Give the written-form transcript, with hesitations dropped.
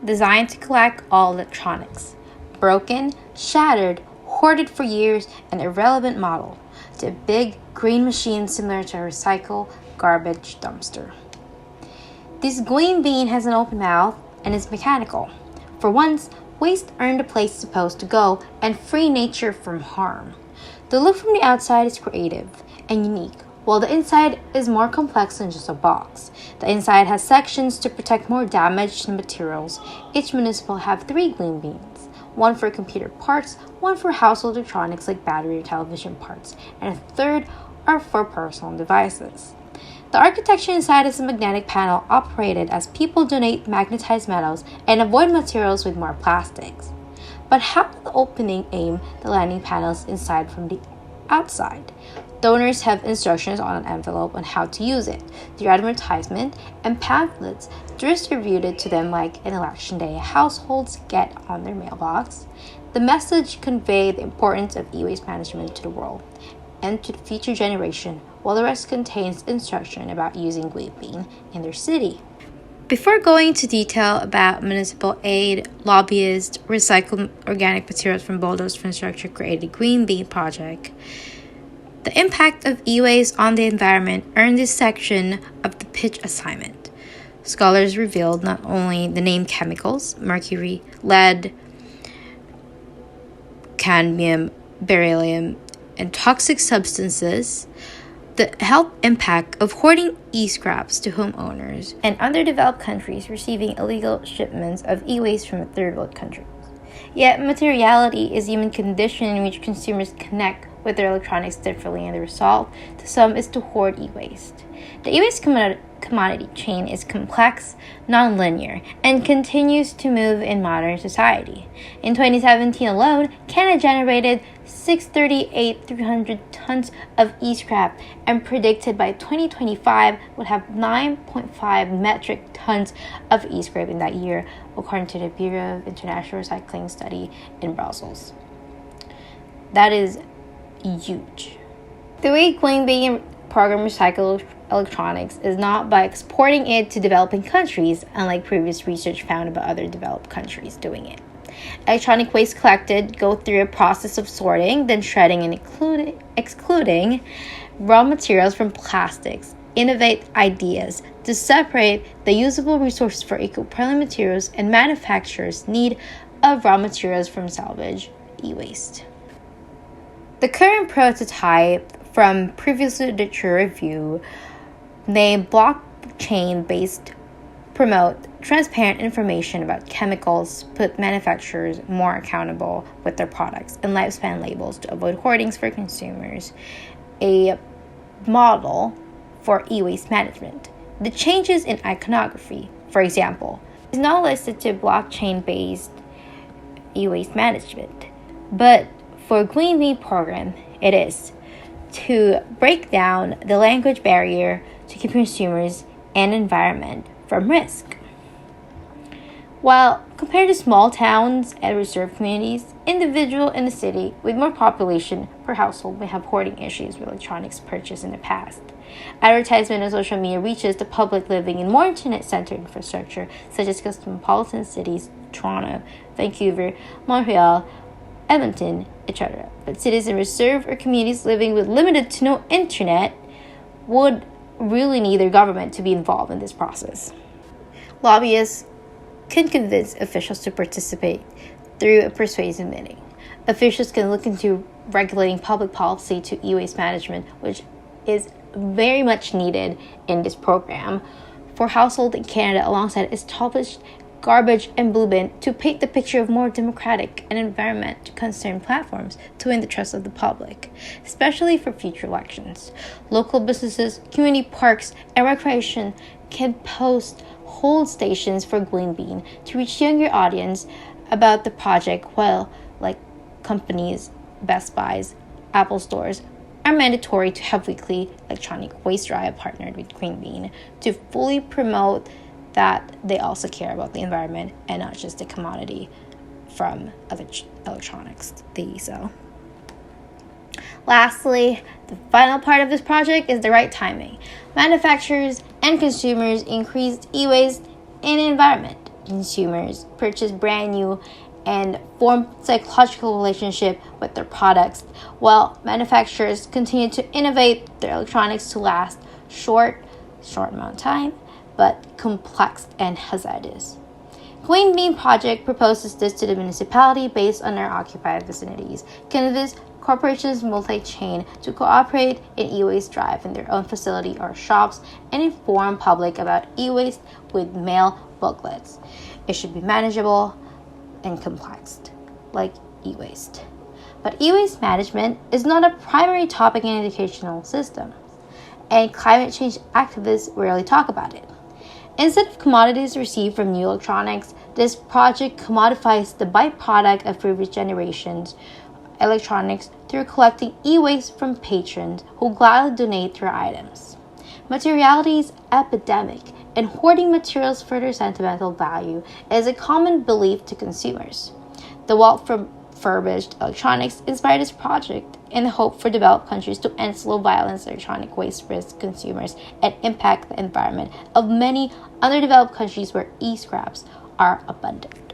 designed to collect all electronics, broken, shattered, hoarded for years, and irrelevant model, to a big green machine similar to a recycle garbage dumpster. This green bean has an open mouth and is mechanical. For once, waste earned a place it's supposed to go and free nature from harm. The look from the outside is creative and unique, while the inside is more complex than just a box. The inside has sections to protect more damaged materials. Each municipal have 3 green beans, one for computer parts, one for household electronics like battery or television parts, and a third are for personal devices. The architecture inside is a magnetic panel operated as people donate magnetized metals and avoid materials with more plastics. But how will the opening aim the landing panels inside from the outside? Donors have instructions on an envelope on how to use it, through advertisement and pamphlets distributed to them like an election day households get on their mailbox. The message conveyed the importance of e-waste management to the world and to the future generation, while the rest contains instruction about using green bean in their city. Before going into detail about municipal aid, lobbyists, recycled organic materials from bulldozed infrastructure created Green Bean Project, the impact of e-waste on the environment earned this section of the pitch assignment. Scholars revealed not only the named chemicals, mercury, lead, cadmium, beryllium, and toxic substances, the health impact of hoarding e-scraps to homeowners, and underdeveloped countries receiving illegal shipments of e-waste from third world countries. Yet materiality is a human condition in which consumers connect with their electronics differently, and the result to some is to hoard e-waste. The e-waste commodity chain is complex, non-linear, and continues to move in modern society. In 2017 alone, Canada generated 638,300 tons of e-scrap and predicted by 2025 would have 9.5 metric tons of e-scrap in that year, according to the Bureau of International Recycling study in Brussels. That is huge. The way Green Bean program recycles electronics is not by exporting it to developing countries, unlike previous research found about other developed countries doing it. Electronic waste collected go through a process of sorting, then shredding and excluding raw materials from plastics. Innovate ideas to separate the usable resources for eco-friendly materials and manufacturers' need of raw materials from salvage e-waste. The current prototype from previous literature review named blockchain-based promote transparent information about chemicals, put manufacturers more accountable with their products, and lifespan labels to avoid hoardings for consumers, a model for e-waste management. The changes in iconography, for example, is now listed to blockchain-based e-waste management, but for Green Bean program, it is to break down the language barrier to keep consumers and environment from risk. While compared to small towns and reserve communities, individuals in the city with more population per household may have hoarding issues with electronics purchased in the past. Advertisement and social media reaches the public living in more internet-centered infrastructure, such as cosmopolitan cities, Toronto, Vancouver, Montreal, Edmonton, etc. But cities in reserve or communities living with limited to no internet would really need their government to be involved in this process. Lobbyists can convince officials to participate through a persuasive meeting. Officials can look into regulating public policy to e-waste management, which is very much needed in this program for households in Canada alongside established garbage and blue bin to paint the picture of more democratic and environment concerned platforms to win the trust of the public, especially for future elections. Local businesses, community parks, and recreation can post hold stations for Green Bean to reach younger audience about the project, while like companies, Best Buys, Apple stores are mandatory to have weekly electronic waste drive partnered with Green Bean to fully promote that they also care about the environment and not just the commodity from other electronics they sell. Lastly, the final part of this project is the right timing. Manufacturers and consumers increased e-waste in the environment. consumers purchase brand new and form psychological relationship with their products, while manufacturers continue to innovate their electronics to last short amount of time, but complex and hazardous. Clean Bean Project proposes this to the municipality based on their occupied vicinities, convince corporations multi-chain to cooperate in e-waste drive in their own facility or shops, and inform public about e-waste with mail booklets. It should be manageable and complex, like e-waste. But e-waste management is not a primary topic in educational systems, and climate change activists rarely talk about it. Instead of commodities received from new electronics, this project commodifies the byproduct of previous generations' electronics through collecting e-waste from patrons who gladly donate their items. Materiality is epidemic, and hoarding materials for their sentimental value is a common belief to consumers. The wealth from refurbished electronics inspired this project in the hope for developed countries to end slow violence electronic waste risk consumers and impact the environment of many underdeveloped countries where e-scraps are abundant.